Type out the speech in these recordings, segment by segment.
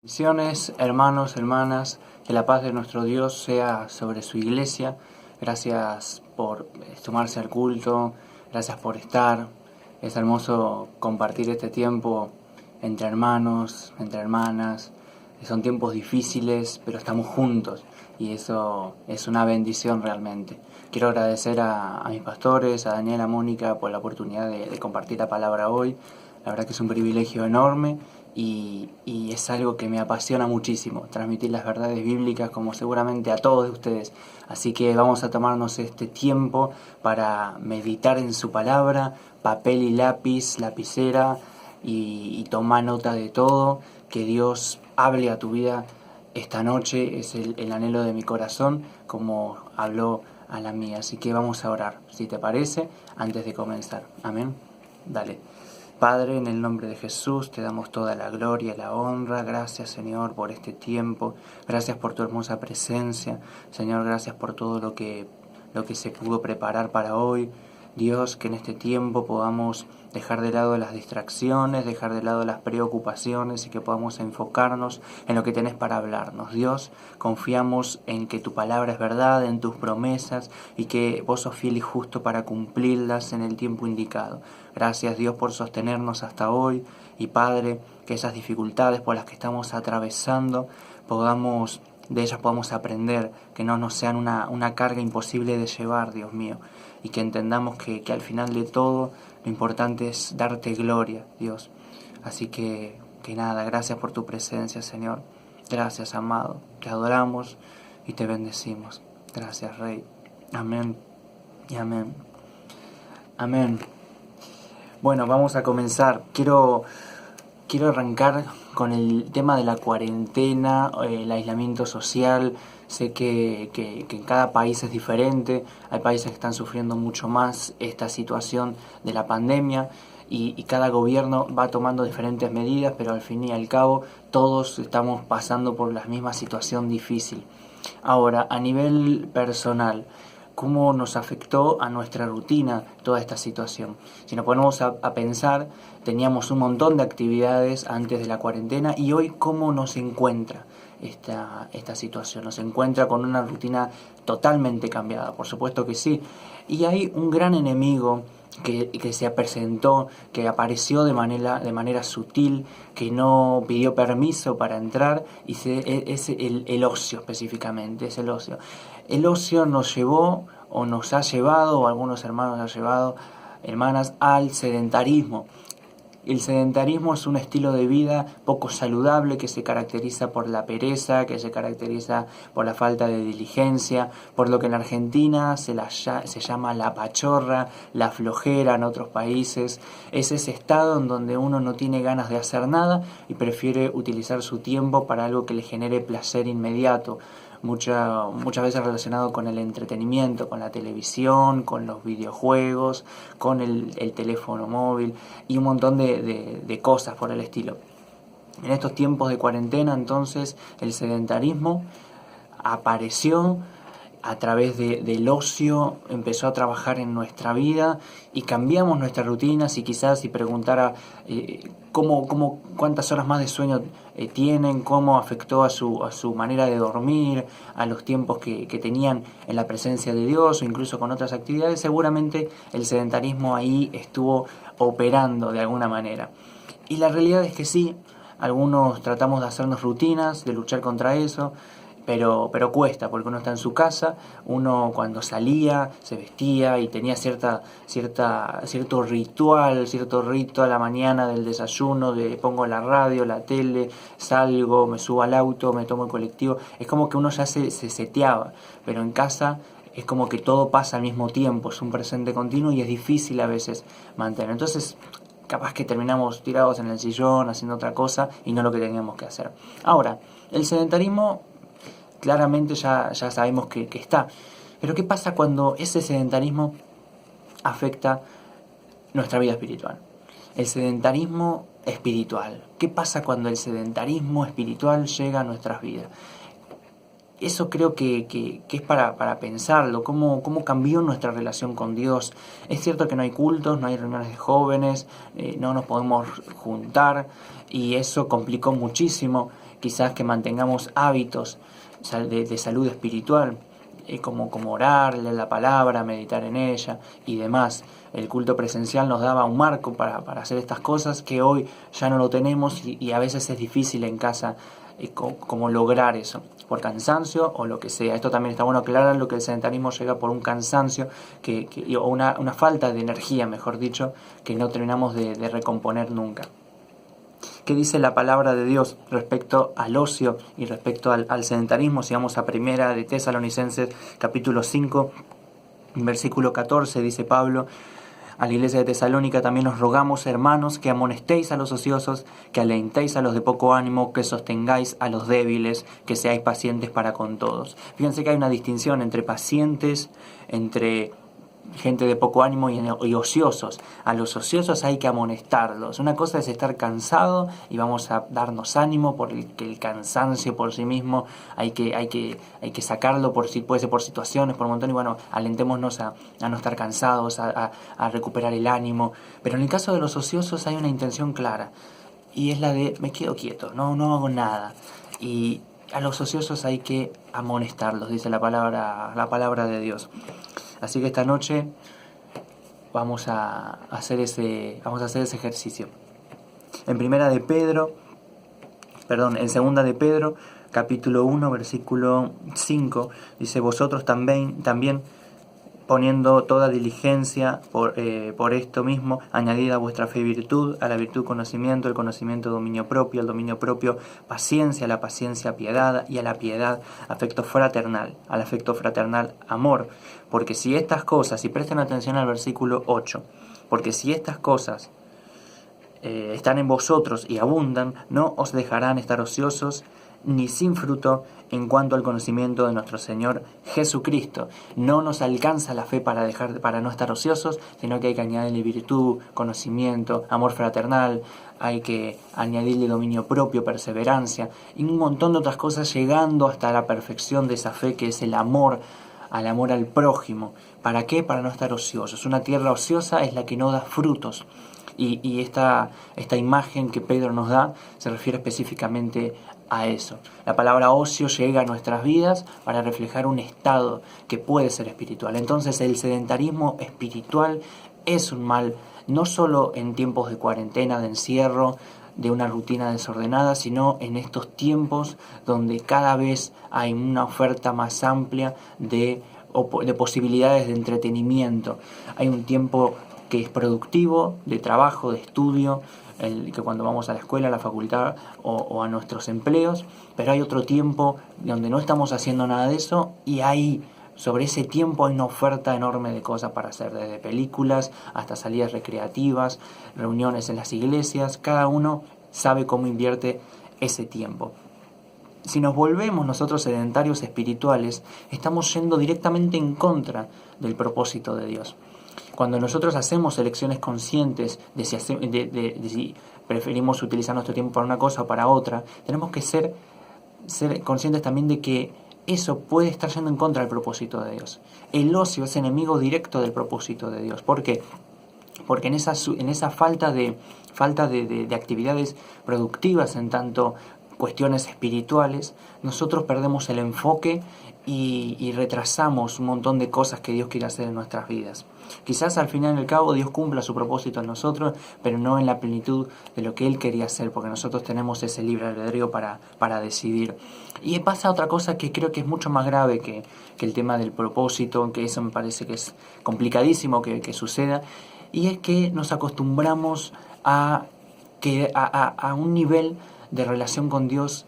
Bendiciones, hermanos, hermanas, que la paz de nuestro Dios sea sobre su iglesia. Gracias por tomarse al culto, gracias por estar. Es hermoso compartir este tiempo entre hermanos, entre hermanas. Son tiempos difíciles, pero estamos juntos y eso es una bendición realmente. Quiero agradecer a mis pastores, a Daniel, a Mónica, por la oportunidad de compartir la palabra hoy. La verdad que es un privilegio enorme y es algo que me apasiona muchísimo, transmitir las verdades bíblicas como seguramente a todos de ustedes. Así que vamos a tomarnos este tiempo para meditar en su palabra, papel y lápiz, lapicera y toma nota de todo, que Dios hable a tu vida esta noche, es el anhelo de mi corazón, como habló a la mía. Así que vamos a orar, si te parece, antes de comenzar. Amén. Dale. Padre, en el nombre de Jesús, te damos toda la gloria y la honra. Gracias, Señor, por este tiempo. Gracias por tu hermosa presencia. Señor, gracias por todo lo que se pudo preparar para hoy. Dios, que en este tiempo podamos dejar de lado las distracciones, dejar de lado las preocupaciones y que podamos enfocarnos en lo que tenés para hablarnos. Dios, confiamos en que tu palabra es verdad, en tus promesas y que vos sos fiel y justo para cumplirlas en el tiempo indicado. Gracias, Dios, por sostenernos hasta hoy y Padre, que esas dificultades por las que estamos atravesando de ellas podamos aprender, que no nos sean una carga imposible de llevar, Dios mío, y que entendamos que al final de todo lo importante es darte gloria, Dios. Así que nada, gracias por tu presencia, Señor. Gracias, amado. Te adoramos y te bendecimos. Gracias, Rey. Amén y amén. Amén. Bueno, vamos a comenzar. Quiero arrancar con el tema de la cuarentena, el aislamiento social. Sé que en cada país es diferente. Hay países que están sufriendo mucho más esta situación de la pandemia y cada gobierno va tomando diferentes medidas, pero al fin y al cabo todos estamos pasando por la misma situación difícil. Ahora, a nivel personal, ¿cómo nos afectó a nuestra rutina toda esta situación? Si nos ponemos a pensar, teníamos un montón de actividades antes de la cuarentena y hoy ¿cómo nos encuentra esta situación? ¿Nos encuentra con una rutina totalmente cambiada? Por supuesto que sí. Y hay un gran enemigo que se presentó, que apareció de manera sutil, que no pidió permiso para entrar, y es el ocio específicamente, es el ocio. El ocio nos llevó, o nos ha llevado, o algunos hermanos han llevado, hermanas, al sedentarismo. El sedentarismo es un estilo de vida poco saludable que se caracteriza por la pereza, que se caracteriza por la falta de diligencia, por lo que en Argentina se llama la pachorra, la flojera en otros países. Es ese estado en donde uno no tiene ganas de hacer nada y prefiere utilizar su tiempo para algo que le genere placer inmediato. Muchas veces relacionado con el entretenimiento, con la televisión, con los videojuegos, con el teléfono móvil y un montón de cosas por el estilo. En estos tiempos de cuarentena, entonces, el sedentarismo apareció a través del ocio, empezó a trabajar en nuestra vida y cambiamos nuestras rutinas. Y quizás si preguntara cuántas horas más de sueño tienen, cómo afectó a su manera de dormir, a los tiempos que tenían en la presencia de Dios o incluso con otras actividades, seguramente el sedentarismo ahí estuvo operando de alguna manera. Y la realidad es que sí, algunos tratamos de hacernos rutinas, de luchar contra eso, pero cuesta, porque uno está en su casa, uno cuando salía se vestía y tenía cierto ritual, cierto rito a la mañana del desayuno, de pongo la radio, la tele, salgo, me subo al auto, me tomo el colectivo. Es como que uno ya se seteaba, pero en casa es como que todo pasa al mismo tiempo, es un presente continuo y es difícil a veces mantener. Entonces, capaz que terminamos tirados en el sillón haciendo otra cosa y no lo que teníamos que hacer. Ahora, el sedentarismo claramente ya sabemos que está. Pero ¿qué pasa cuando ese sedentarismo afecta nuestra vida espiritual? El sedentarismo espiritual. ¿Qué pasa cuando el sedentarismo espiritual llega a nuestras vidas? Eso creo que es para pensarlo, cómo cambió nuestra relación con Dios. Es cierto que no hay cultos, no hay reuniones de jóvenes, no nos podemos juntar y eso complicó muchísimo quizás que mantengamos hábitos de salud espiritual, como orar, leer la palabra, meditar en ella y demás. El culto presencial nos daba un marco para hacer estas cosas que hoy ya no lo tenemos y a veces es difícil en casa como lograr eso, por cansancio o lo que sea. Esto también está bueno aclarar, lo que el sedentarismo llega por un cansancio o una falta de energía, mejor dicho, que no terminamos de recomponer nunca. ¿Qué dice la palabra de Dios respecto al ocio y respecto al sedentarismo? Si vamos a Primera de Tesalonicenses, capítulo 5, versículo 14, dice Pablo a la iglesia de Tesalónica: también os rogamos, hermanos, que amonestéis a los ociosos, que alentéis a los de poco ánimo, que sostengáis a los débiles, que seáis pacientes para con todos. Fíjense que hay una distinción entre pacientes, entre gente de poco ánimo y ociosos. A los ociosos hay que amonestarlos. Una cosa es estar cansado y vamos a darnos ánimo porque el cansancio por sí mismo hay que sacarlo, puede ser por situaciones, por un montón, y bueno, alentémonos a no estar cansados, a recuperar el ánimo. Pero en el caso de los ociosos hay una intención clara y es la de me quedo quieto, no hago nada. Y a los ociosos hay que amonestarlos, dice la palabra de Dios. Así que esta noche vamos a hacer ese ejercicio. En segunda de Pedro, capítulo 1, versículo 5, dice: vosotros también poniendo toda diligencia por esto mismo, añadid a vuestra fe virtud, a la virtud conocimiento, el conocimiento dominio propio, el dominio propio paciencia, a la paciencia piedad, y a la piedad afecto fraternal, al afecto fraternal amor. Porque si estas cosas, y presten atención al versículo 8, porque si estas cosas están en vosotros y abundan, no os dejarán estar ociosos ni sin fruto en cuanto al conocimiento de nuestro Señor Jesucristo. No nos alcanza la fe para no estar ociosos, sino que hay que añadirle virtud, conocimiento, amor fraternal, hay que añadirle dominio propio, perseverancia y un montón de otras cosas, llegando hasta la perfección de esa fe que es el amor al prójimo. ¿Para qué? Para no estar ociosos. Una tierra ociosa es la que no da frutos. Y esta imagen que Pedro nos da se refiere específicamente a eso. La palabra ocio llega a nuestras vidas para reflejar un estado que puede ser espiritual. Entonces el sedentarismo espiritual es un mal, no solo en tiempos de cuarentena, de encierro, de una rutina desordenada, sino en estos tiempos donde cada vez hay una oferta más amplia de posibilidades de entretenimiento. Hay un tiempo que es productivo, de trabajo, de estudio, que cuando vamos a la escuela, a la facultad o a nuestros empleos, pero hay otro tiempo donde no estamos haciendo nada de eso, y ahí, sobre ese tiempo, hay una oferta enorme de cosas para hacer, desde películas hasta salidas recreativas, reuniones en las iglesias. Cada uno sabe cómo invierte ese tiempo. Si nos volvemos nosotros sedentarios espirituales, estamos yendo directamente en contra del propósito de Dios. Cuando nosotros hacemos elecciones conscientes de si preferimos utilizar nuestro tiempo para una cosa o para otra, tenemos que ser conscientes también de que eso puede estar yendo en contra del propósito de Dios. El ocio es enemigo directo del propósito de Dios. ¿Por qué? Porque en esa falta de actividades productivas, en tanto cuestiones espirituales, nosotros perdemos el enfoque y retrasamos un montón de cosas que Dios quiere hacer en nuestras vidas. Quizás al final y al cabo Dios cumpla su propósito en nosotros, pero no en la plenitud de lo que Él quería hacer, porque nosotros tenemos ese libre albedrío para decidir. Y pasa otra cosa que creo que es mucho más grave que el tema del propósito, que eso me parece que es complicadísimo que suceda, y es que nos acostumbramos a un nivel de relación con Dios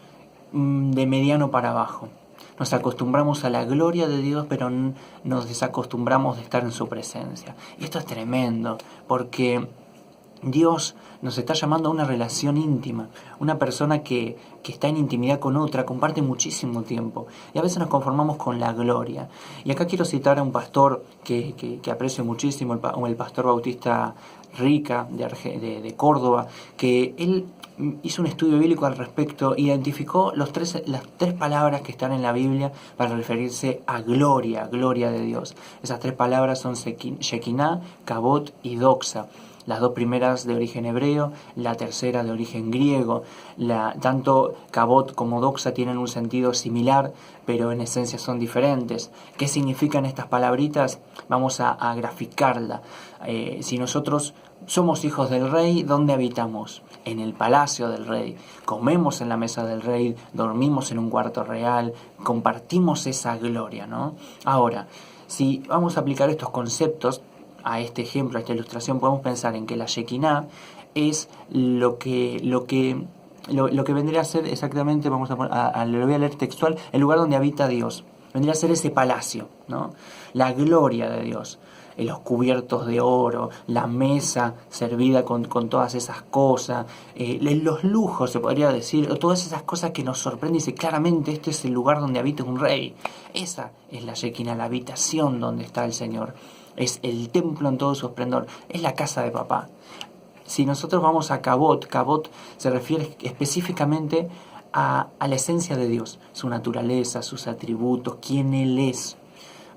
de mediano para abajo. Nos acostumbramos a la gloria de Dios, pero nos desacostumbramos de estar en su presencia. Y esto es tremendo, porque Dios nos está llamando a una relación íntima. Una persona que está en intimidad con otra comparte muchísimo tiempo. Y a veces nos conformamos con la gloria. Y acá quiero citar a un pastor que aprecio muchísimo, el pastor Bautista Rica de Córdoba, que él hizo un estudio bíblico al respecto, identificó las tres palabras que están en la Biblia para referirse a gloria de Dios. Esas tres palabras son Shekinah, Kabod y Doxa. Las dos primeras de origen hebreo, la tercera de origen griego. Tanto Kavod como doxa tienen un sentido similar, pero en esencia son diferentes. ¿Qué significan estas palabritas? Vamos a graficarla. Si nosotros somos hijos del rey, ¿dónde habitamos? En el palacio del rey. Comemos en la mesa del rey, dormimos en un cuarto real, compartimos esa gloria, ¿no? Ahora, si vamos a aplicar estos conceptos a este ejemplo, a esta ilustración, podemos pensar en que la Shekinah es lo que vendría a ser exactamente, lo voy a leer textual, el lugar donde habita Dios. Vendría a ser ese palacio, ¿no? La gloria de Dios. Los cubiertos de oro, la mesa servida con todas esas cosas, los lujos, se podría decir, todas esas cosas que nos sorprenden y dice claramente este es el lugar donde habita un rey. Esa es la Shekinah, la habitación donde está el Señor. Es el templo en todo su esplendor, es la casa de papá. Si nosotros vamos a Kavod se refiere específicamente a la esencia de Dios, su naturaleza, sus atributos, quién Él es.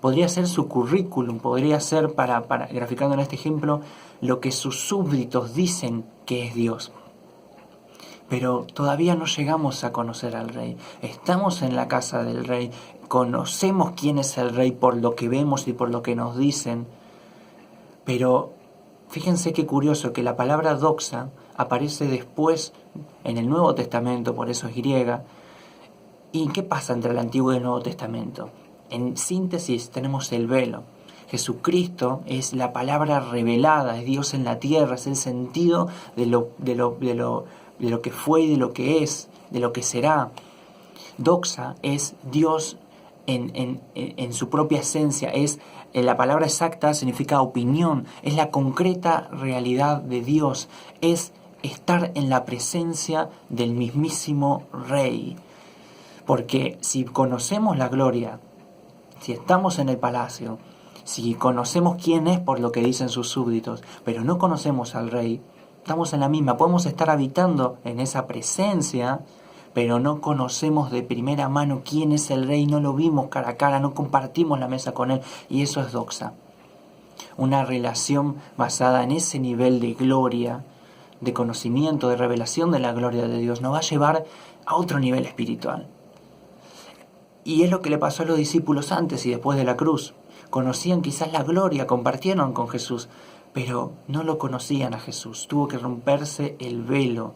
Podría ser su currículum, podría ser, para graficando en este ejemplo, lo que sus súbditos dicen que es Dios. Pero todavía no llegamos a conocer al Rey. Estamos en la casa del Rey, conocemos quién es el Rey por lo que vemos y por lo que nos dicen. Pero fíjense qué curioso que la palabra doxa aparece después en el Nuevo Testamento, por eso es griega. ¿Y qué pasa entre el Antiguo y el Nuevo Testamento? En síntesis tenemos el velo. Jesucristo es la palabra revelada, es Dios en la tierra, es el sentido de lo que fue y de lo que es, de lo que será. Doxa es Dios en su propia esencia, la palabra exacta significa opinión, es la concreta realidad de Dios, es estar en la presencia del mismísimo Rey. Porque si conocemos la gloria, si estamos en el palacio, si conocemos quién es por lo que dicen sus súbditos, pero no conocemos al Rey, estamos en la misma. Podemos estar habitando en esa presencia, pero no conocemos de primera mano quién es el Rey, no lo vimos cara a cara, no compartimos la mesa con Él, y eso es doxa. Una relación basada en ese nivel de gloria, de conocimiento, de revelación de la gloria de Dios, nos va a llevar a otro nivel espiritual. Y es lo que le pasó a los discípulos antes y después de la cruz. Conocían quizás la gloria, compartieron con Jesús, pero no lo conocían a Jesús. Tuvo que romperse el velo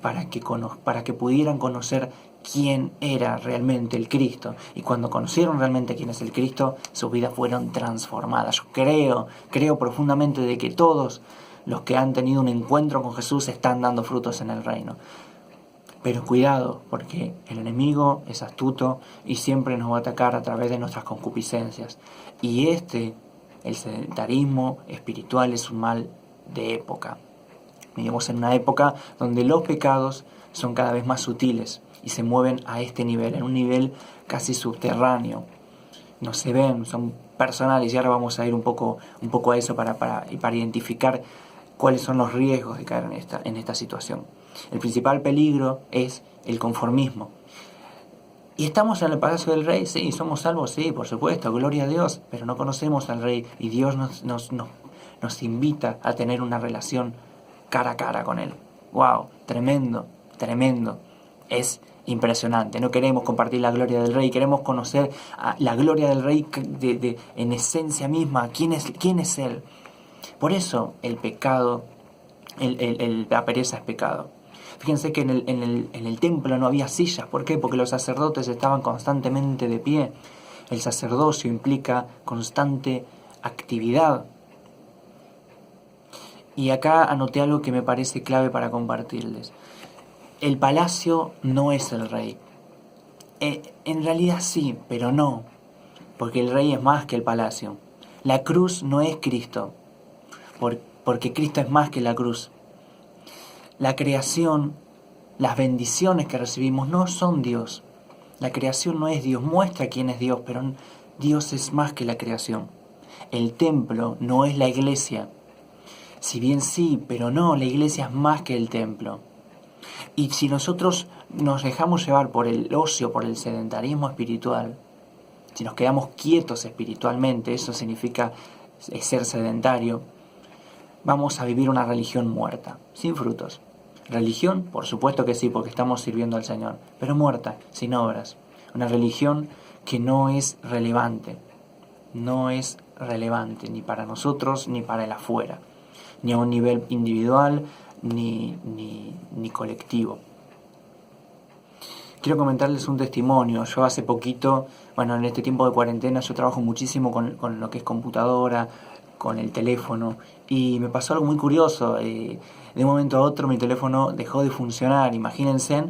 para que pudieran conocer quién era realmente el Cristo. Y cuando conocieron realmente quién es el Cristo, sus vidas fueron transformadas. Yo creo profundamente de que todos los que han tenido un encuentro con Jesús están dando frutos en el reino. Pero cuidado, porque el enemigo es astuto y siempre nos va a atacar a través de nuestras concupiscencias. Y el sedentarismo espiritual, es un mal de época. Vivimos en una época donde los pecados son cada vez más sutiles y se mueven a este nivel, en un nivel casi subterráneo. No se ven, son personales, y ahora vamos a ir un poco a eso para identificar cuáles son los riesgos de caer en esta situación. El principal peligro es el conformismo. ¿Y estamos en el palacio del Rey? Sí. ¿Somos salvos? Sí, por supuesto, gloria a Dios, pero no conocemos al Rey y Dios nos invita a tener una relación cara a cara con Él. ¡Wow! Tremendo. Es impresionante. No queremos compartir la gloria del Rey, queremos conocer la gloria del Rey en esencia misma. ¿Quién es Él? Por eso el pecado, la pereza es pecado. Fíjense que en el templo no había sillas. ¿Por qué? Porque los sacerdotes estaban constantemente de pie. El sacerdocio implica constante actividad. Y acá anoté algo que me parece clave para compartirles. El palacio no es el Rey. En realidad sí, pero no. Porque el Rey es más que el palacio. La cruz no es Cristo. Porque Cristo es más que la cruz. La creación, las bendiciones que recibimos no son Dios. La creación no es Dios, muestra quién es Dios, pero Dios es más que la creación. El templo no es la iglesia. Si bien sí, pero no, la iglesia es más que el templo. Y si nosotros nos dejamos llevar por el ocio, por el sedentarismo espiritual, si nos quedamos quietos espiritualmente, eso significa ser sedentario, vamos a vivir una religión muerta, sin frutos. Religión, por supuesto que sí, porque estamos sirviendo al Señor, pero muerta, sin obras. Una religión que no es relevante, ni para nosotros ni para el afuera, ni a un nivel individual ni colectivo. Quiero comentarles un testimonio. Yo hace poquito, en este tiempo de cuarentena, yo trabajo muchísimo con lo que es computadora, con el teléfono, y me pasó algo muy curioso. De un momento a otro mi teléfono dejó de funcionar. Imagínense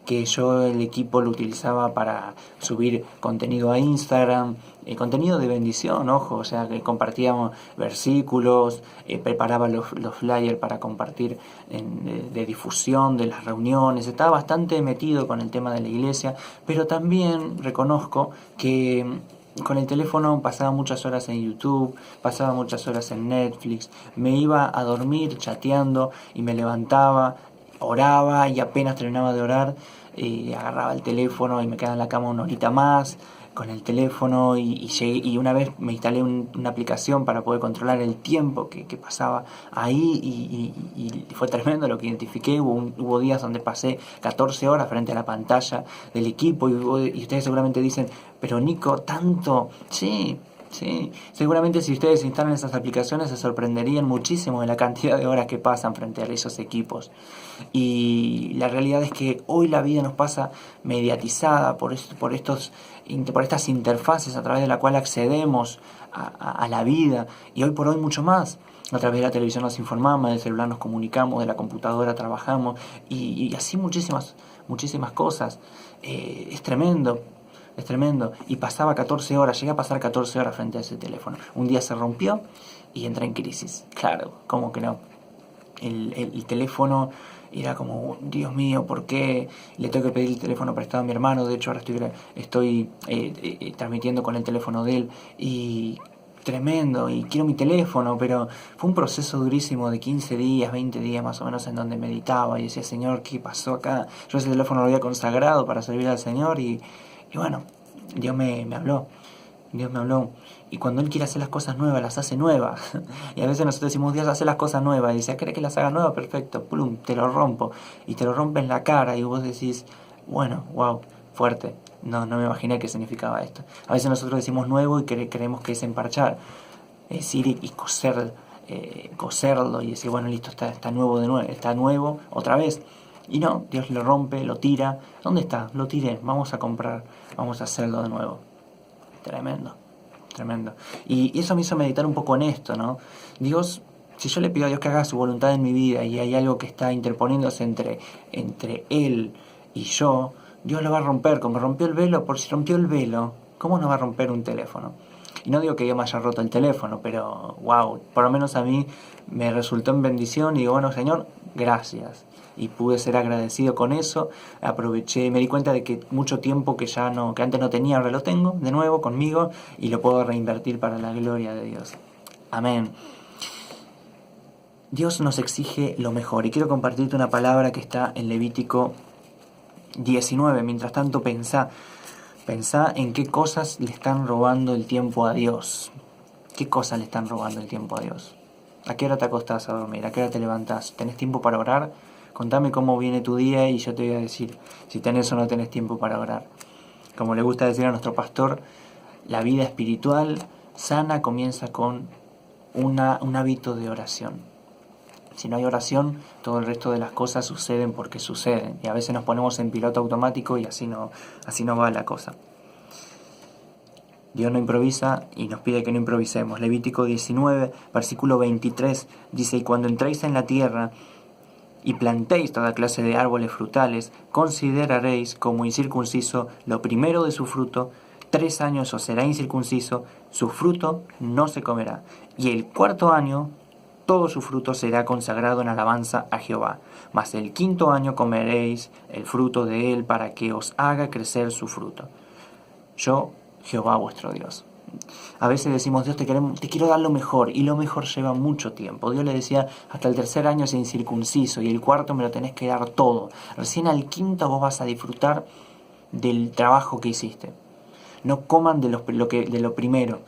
que yo el equipo lo utilizaba para subir contenido a Instagram, contenido de bendición, ojo, o sea, que compartíamos versículos, preparaba los flyers para compartir de difusión de las reuniones, estaba bastante metido con el tema de la iglesia, pero también reconozco que con el teléfono pasaba muchas horas en YouTube, pasaba muchas horas en Netflix, me iba a dormir chateando y me levantaba, oraba y apenas terminaba de orar, agarraba el teléfono y me quedaba en la cama una horita más con el teléfono y una vez me instalé una aplicación para poder controlar el tiempo que pasaba ahí y fue tremendo lo que identifiqué. Hubo días donde pasé 14 horas frente a la pantalla del equipo y ustedes seguramente dicen, pero Nico, ¿tanto? Sí, seguramente si ustedes instalan esas aplicaciones se sorprenderían muchísimo de la cantidad de horas que pasan frente a esos equipos. Y la realidad es que hoy la vida nos pasa mediatizada por estas interfaces a través de la cual accedemos a la vida, y hoy por hoy mucho más. A través de la televisión nos informamos, del celular nos comunicamos, de la computadora trabajamos y así muchísimas cosas. Es tremendo. Y pasaba 14 horas, llegué a pasar 14 horas frente a ese teléfono. Un día se rompió y entré en crisis. Claro, ¿cómo que no? El teléfono era como, Dios mío, ¿por qué le tengo que pedir el teléfono prestado a mi hermano? De hecho, ahora estoy transmitiendo con el teléfono de él y tremendo, y quiero mi teléfono, pero fue un proceso durísimo de 15 días, 20 días más o menos, en donde meditaba y decía, Señor, ¿qué pasó acá? Yo ese teléfono lo había consagrado para servir al Señor y bueno, Dios me habló. Y cuando Él quiere hacer las cosas nuevas, las hace nuevas. Y a veces nosotros decimos, Dios hace las cosas nuevas. Y dice, ¿querés que las haga nuevas? Perfecto, plum, te lo rompo. Y te lo rompe en la cara. Y vos decís, bueno, wow, fuerte. No me imaginé qué significaba esto. A veces nosotros decimos nuevo y creemos que es emparchar. Es ir y coserlo y decir, bueno, listo, está nuevo de nuevo, está nuevo otra vez. Y no, Dios lo rompe, lo tira. ¿Dónde está? Lo tiré, vamos a comprar, vamos a hacerlo de nuevo. Tremendo. Y eso me hizo meditar un poco en esto, ¿no? Dios, si yo le pido a Dios que haga su voluntad en mi vida y hay algo que está interponiéndose entre Él y yo, Dios lo va a romper. Como rompió el velo, por si rompió el velo, ¿cómo no va a romper un teléfono? Y no digo que yo me haya roto el teléfono, pero wow, por lo menos a mí me resultó en bendición y digo, bueno, Señor, gracias. Y pude ser agradecido con eso, aproveché, me di cuenta de que mucho tiempo que antes no tenía, ahora lo tengo de nuevo conmigo y lo puedo reinvertir para la gloria de Dios. Amén. Dios nos exige lo mejor y quiero compartirte una palabra que está en Levítico 19. Mientras tanto, pensá en qué cosas le están robando el tiempo a Dios. ¿Qué cosas le están robando el tiempo a Dios? ¿A qué hora te acostás a dormir? ¿A qué hora te levantás? ¿Tenés tiempo para orar? Contame cómo viene tu día y yo te voy a decir si tenés o no tenés tiempo para orar. Como le gusta decir a nuestro pastor, la vida espiritual sana comienza con un hábito de oración. Si no hay oración, todo el resto de las cosas suceden porque suceden. Y a veces nos ponemos en piloto automático y así no va la cosa. Dios no improvisa y nos pide que no improvisemos. Levítico 19, versículo 23, dice, y cuando entréis en la tierra y plantéis toda clase de árboles frutales, consideraréis como incircunciso lo primero de su fruto, 3 años os será incircunciso, su fruto no se comerá, y el 4.º año todo su fruto será consagrado en alabanza a Jehová, mas el 5.º año comeréis el fruto de él para que os haga crecer su fruto. Yo, Jehová vuestro Dios. A veces decimos, Dios, te quiero dar lo mejor, y lo mejor lleva mucho tiempo. Dios le decía, hasta el 3.er año es incircunciso, y el 4.º me lo tenés que dar todo. Recién al 5.º vos vas a disfrutar del trabajo que hiciste. No coman de lo primero,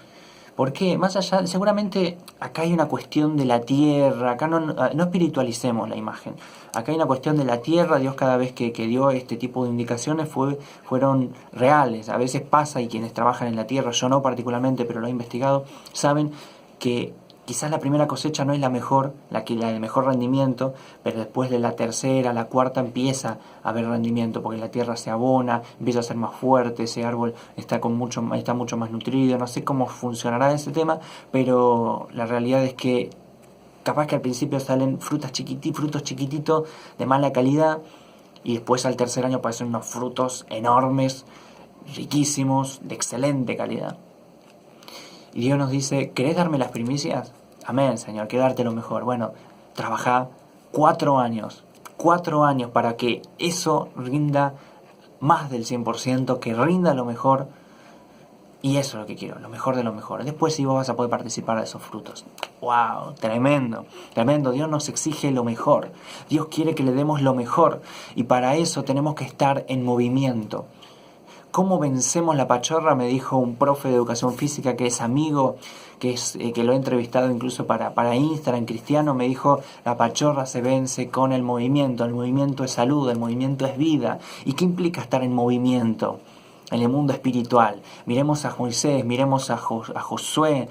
¿Por qué? Más allá, seguramente acá hay una cuestión de la tierra, acá no espiritualicemos la imagen. Acá hay una cuestión de la tierra, Dios cada vez que dio este tipo de indicaciones fueron reales. A veces pasa, y quienes trabajan en la tierra, yo no particularmente, pero lo he investigado, saben que quizás la primera cosecha no es la mejor, la de mejor rendimiento, pero después de la tercera, la cuarta empieza a haber rendimiento, porque la tierra se abona, empieza a ser más fuerte, ese árbol está mucho más nutrido. No sé cómo funcionará ese tema, pero la realidad es que capaz que al principio salen frutos chiquititos de mala calidad, y después al tercer año aparecen unos frutos enormes, riquísimos, de excelente calidad. Y Dios nos dice, ¿querés darme las primicias? Amén, Señor, quiero darte lo mejor. Bueno, trabajá 4 años para que eso rinda más del 100%, que rinda lo mejor. Y eso es lo que quiero, lo mejor de lo mejor. Después sí vos vas a poder participar de esos frutos. ¡Wow! Tremendo, tremendo. Dios nos exige lo mejor. Dios quiere que le demos lo mejor. Y para eso tenemos que estar en movimiento. ¿Cómo vencemos la pachorra? Me dijo un profe de educación física que es amigo, que lo he entrevistado incluso para Instagram cristiano. Me dijo, la pachorra se vence con el movimiento es salud, el movimiento es vida. ¿Y qué implica estar en movimiento en el mundo espiritual? Miremos a Moisés, miremos a Josué.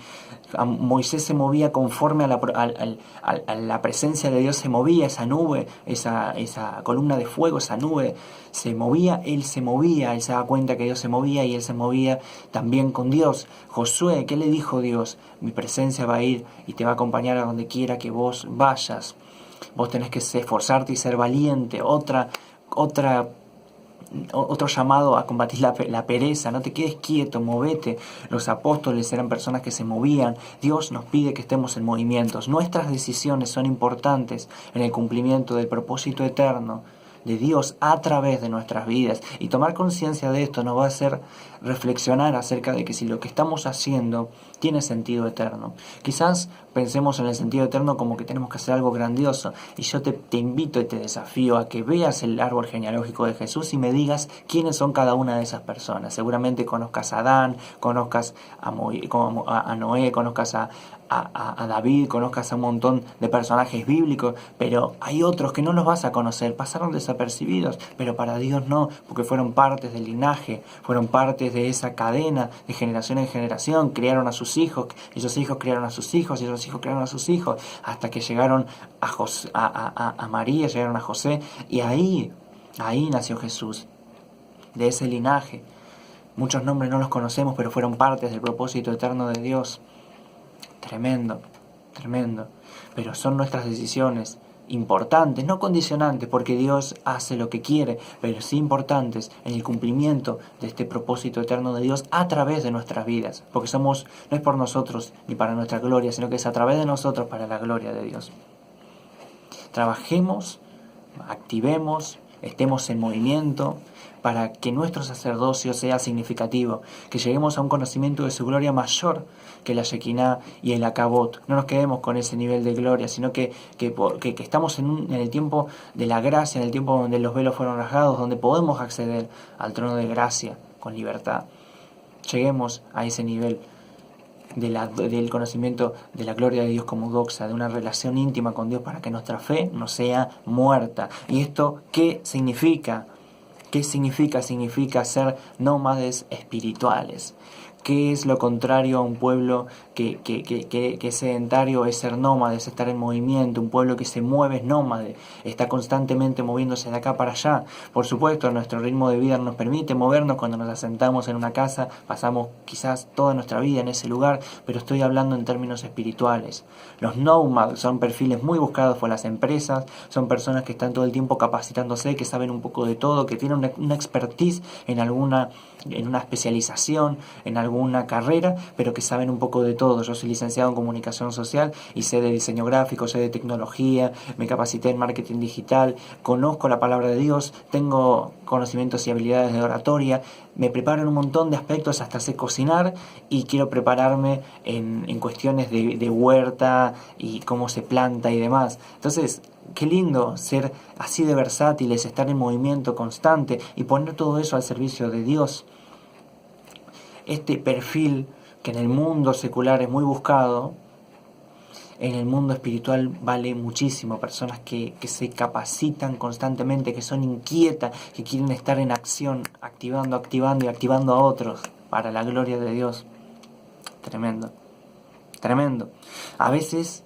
Moisés se movía conforme a la presencia de Dios, se movía esa nube, esa columna de fuego, esa nube se movía, él se daba cuenta que Dios se movía, y él se movía también con Dios. Josué, ¿qué le dijo Dios? Mi presencia va a ir y te va a acompañar a donde quiera que vos vayas. Vos tenés que esforzarte y ser valiente. Otro llamado a combatir la pereza. No te quedes quieto, movete. Los apóstoles eran personas que se movían. Dios nos pide que estemos en movimientos. Nuestras decisiones son importantes en el cumplimiento del propósito eterno de Dios a través de nuestras vidas. Y tomar conciencia de esto nos va a hacer reflexionar acerca de que si lo que estamos haciendo tiene sentido eterno. Quizás pensemos en el sentido eterno como que tenemos que hacer algo grandioso, y yo te invito y te desafío a que veas el árbol genealógico de Jesús y me digas quiénes son cada una de esas personas. Seguramente conozcas a Adán, conozcas a Noé, conozcas a David, conozcas a un montón de personajes bíblicos, pero hay otros que no los vas a conocer, pasaron desapercibidos, pero para Dios no, porque fueron partes del linaje, fueron partes de esa cadena de generación en generación, criaron a sus hijos, esos hijos criaron a sus hijos, y esos hijos criaron a sus hijos, hasta que llegaron a María, llegaron a José, y ahí nació Jesús, de ese linaje. Muchos nombres no los conocemos, pero fueron partes del propósito eterno de Dios. Tremendo, tremendo. Pero son nuestras decisiones importantes, no condicionantes, porque Dios hace lo que quiere, pero sí importantes en el cumplimiento de este propósito eterno de Dios a través de nuestras vidas, porque no es por nosotros ni para nuestra gloria, sino que es a través de nosotros para la gloria de Dios. Trabajemos, activemos, estemos en movimiento para que nuestro sacerdocio sea significativo, que lleguemos a un conocimiento de su gloria mayor que la Shekinah y el Akabot. No nos quedemos con ese nivel de gloria, sino que estamos en el tiempo de la gracia, en el tiempo donde los velos fueron rasgados, donde podemos acceder al trono de gracia con libertad. Lleguemos a ese nivel del conocimiento de la gloria de Dios como doxa, de una relación íntima con Dios, para que nuestra fe no sea muerta. ¿Y esto qué significa? ¿Qué significa? Significa ser nómades espirituales. ¿Qué es lo contrario a un pueblo que es sedentario? Es ser nómade, es estar en movimiento. Un pueblo que se mueve es nómade, está constantemente moviéndose de acá para allá. Por supuesto, nuestro ritmo de vida nos permite movernos. Cuando nos asentamos en una casa, pasamos quizás toda nuestra vida en ese lugar, pero estoy hablando en términos espirituales. Los nómadas son perfiles muy buscados por las empresas, son personas que están todo el tiempo capacitándose, que saben un poco de todo, que tienen una expertise en una especialización, en alguna carrera, pero que saben un poco de todo. Yo soy licenciado en comunicación social y sé de diseño gráfico, sé de tecnología, me capacité en marketing digital, conozco la palabra de Dios, tengo conocimientos y habilidades de oratoria, me preparo en un montón de aspectos, hasta sé cocinar, y quiero prepararme en cuestiones de huerta y cómo se planta y demás. Entonces, qué lindo ser así de versátiles, estar en movimiento constante y poner todo eso al servicio de Dios. Este perfil que en el mundo secular es muy buscado, en el mundo espiritual vale muchísimo. Personas que se capacitan constantemente, que son inquietas, que quieren estar en acción, activando y activando a otros para la gloria de Dios. Tremendo, tremendo. A veces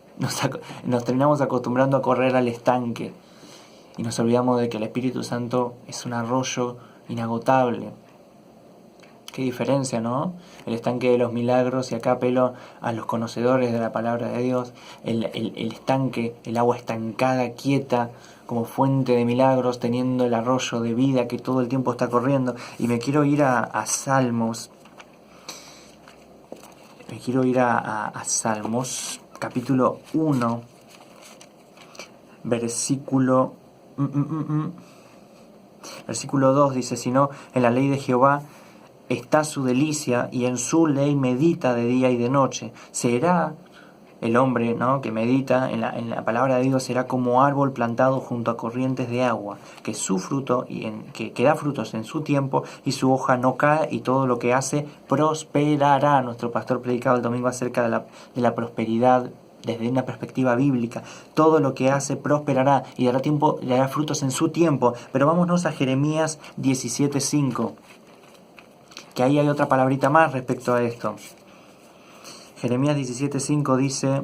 nos terminamos acostumbrando a correr al estanque y nos olvidamos de que el Espíritu Santo es un arroyo inagotable. Qué diferencia, ¿no? El estanque de los milagros, y acá apelo a los conocedores de la palabra de Dios, el estanque, el agua estancada, quieta, como fuente de milagros, teniendo el arroyo de vida que todo el tiempo está corriendo. Y me quiero ir a Salmos, a Salmos, capítulo 1, versículo... Versículo 2 dice: sino en la ley de Jehová está su delicia, y en su ley medita de día y de noche. Será el hombre, ¿no?, que medita en la palabra de Dios, será como árbol plantado junto a corrientes de agua, que su fruto que da frutos en su tiempo, y su hoja no cae, y todo lo que hace prosperará. Nuestro pastor predicaba el domingo acerca de la prosperidad desde una perspectiva bíblica. Todo lo que hace prosperará y dará frutos en su tiempo. Pero vámonos a Jeremías 17:5. Que ahí hay otra palabrita más respecto a esto. Jeremías 17:5 dice...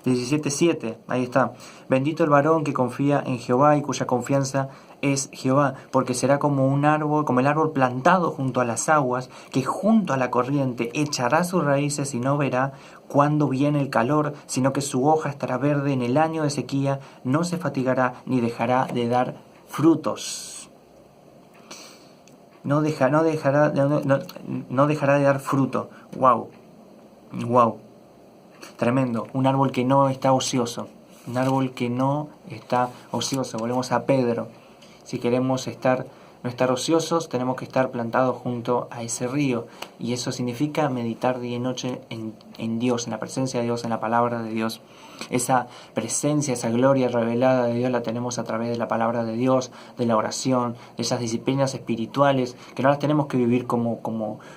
17:7, ahí está. Bendito el varón que confía en Jehová y cuya confianza es Jehová, porque será como un árbol, como el árbol plantado junto a las aguas, que junto a la corriente echará sus raíces y no verá cuándo viene el calor, sino que su hoja estará verde en el año de sequía, no se fatigará ni dejará de dar frutos. No dejará de dar fruto. Wow. Tremendo. Un árbol que no está ocioso. Volvemos a Pedro. Si queremos no estar ociosos, tenemos que estar plantados junto a ese río. Y eso significa meditar día y noche en Dios, en la presencia de Dios, en la palabra de Dios. Esa presencia, esa gloria revelada de Dios la tenemos a través de la palabra de Dios, de la oración, de esas disciplinas espirituales, que no las tenemos que vivir como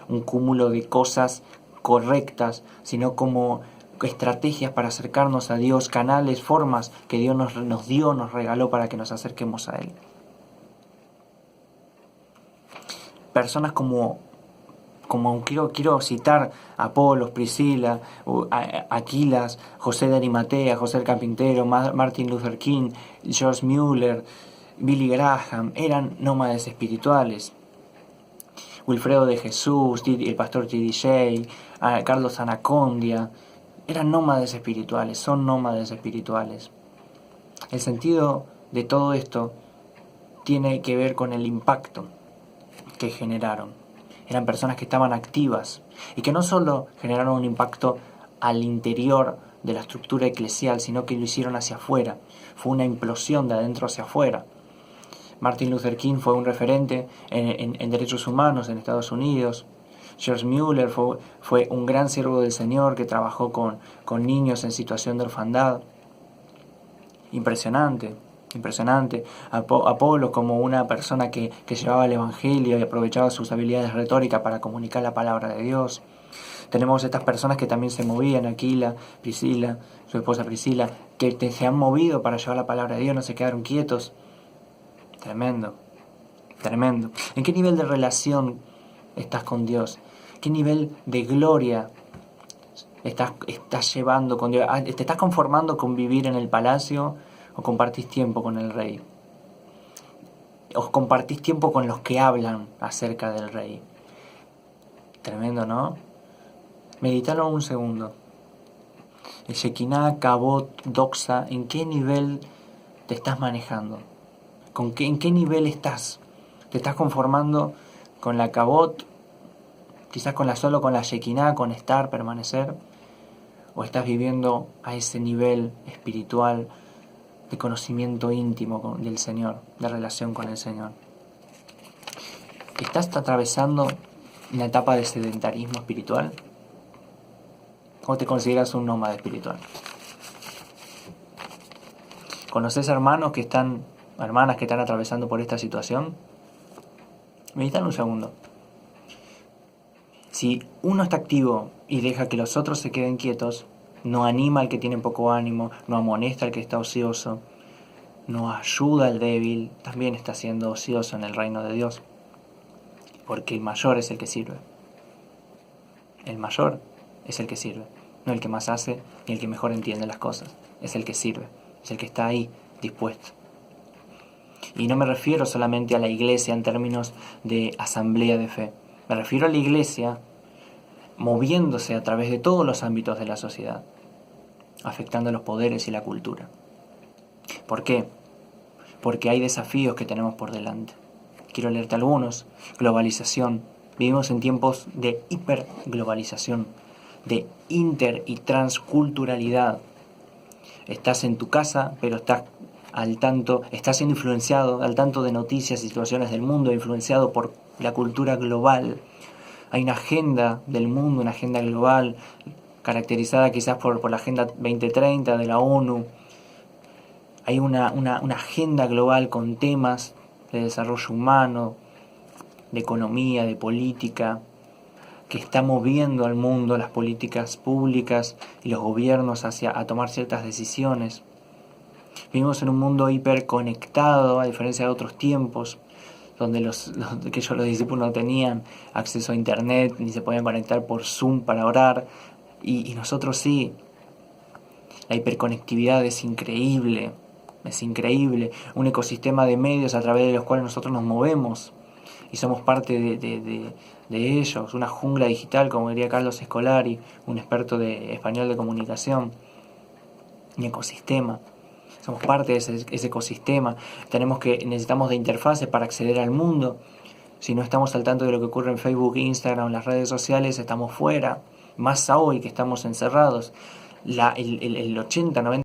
un cúmulo de cosas correctas, sino como estrategias para acercarnos a Dios, canales, formas que Dios nos regaló para que nos acerquemos a Él. Personas como quiero citar a Apolos, Priscila, Aquilas, José de Arimatea, José el Carpintero, Martin Luther King, George Mueller, Billy Graham, eran nómades espirituales. Wilfredo de Jesús, el pastor T.D. Carlos Anacondia, eran nómades espirituales, son nómades espirituales. El sentido de todo esto tiene que ver con el impacto que generaron. Eran personas que estaban activas y que no solo generaron un impacto al interior de la estructura eclesial, sino que lo hicieron hacia afuera. Fue una implosión de adentro hacia afuera. Martin Luther King fue un referente en derechos humanos en Estados Unidos. George Mueller fue un gran siervo del Señor que trabajó con niños en situación de orfandad. Impresionante. Apolo como una persona que llevaba el Evangelio y aprovechaba sus habilidades retóricas para comunicar la palabra de Dios. Tenemos estas personas que también se movían, Aquila, Priscila, su esposa Priscila, que se han movido para llevar la palabra de Dios, no se quedaron quietos. Tremendo. ¿En qué nivel de relación estás con Dios? ¿Qué nivel de gloria estás llevando con Dios? ¿Te estás conformando con vivir en el palacio o compartís tiempo con el rey? ¿O compartís tiempo con los que hablan acerca del rey? Tremendo, ¿no? Medítalo un segundo. El Shekinah, Kabot, Doxa, ¿en qué nivel te estás manejando? ¿En qué nivel estás? ¿Te estás conformando con la Kabot? Quizás solo con la Shekinah, con estar, permanecer. ¿O estás viviendo a ese nivel espiritual de conocimiento íntimo del Señor, de relación con el Señor? ¿Estás atravesando una etapa de sedentarismo espiritual? ¿O te consideras un nómada espiritual? ¿Conoces hermanas que están atravesando por esta situación? Meditad un segundo. Si uno está activo y deja que los otros se queden quietos, no anima al que tiene poco ánimo, no amonesta al que está ocioso, no ayuda al débil, también está siendo ocioso en el reino de Dios. Porque el mayor es el que sirve. El mayor es el que sirve, no el que más hace ni el que mejor entiende las cosas. Es el que sirve, es el que está ahí dispuesto. Y no me refiero solamente a la iglesia en términos de asamblea de fe. Me refiero a la iglesia moviéndose a través de todos los ámbitos de la sociedad, afectando los poderes y la cultura. ¿Por qué? Porque hay desafíos que tenemos por delante. Quiero leerte algunos. Globalización. Vivimos en tiempos de hiperglobalización, de inter y transculturalidad. Estás en tu casa, pero estás siendo influenciado, al tanto de noticias y situaciones del mundo, influenciado por la cultura global. Hay una agenda del mundo, una agenda global, caracterizada quizás por la Agenda 2030 de la ONU. Hay una agenda global con temas de desarrollo humano, de economía, de política, que está moviendo al mundo, las políticas públicas y los gobiernos a tomar ciertas decisiones. Vivimos en un mundo hiperconectado, a diferencia de otros tiempos, donde los discípulos no tenían acceso a internet, ni se podían conectar por Zoom para orar, y nosotros sí. La hiperconectividad es increíble, un ecosistema de medios a través de los cuales nosotros nos movemos, y somos parte de ellos, una jungla digital, como diría Carlos Escolari, un experto de español de comunicación, un ecosistema. Somos parte de ese ecosistema. Necesitamos de interfaces para acceder al mundo. Si no estamos al tanto de lo que ocurre en Facebook, Instagram, las redes sociales, estamos fuera. Más hoy que estamos encerrados. El 80-90%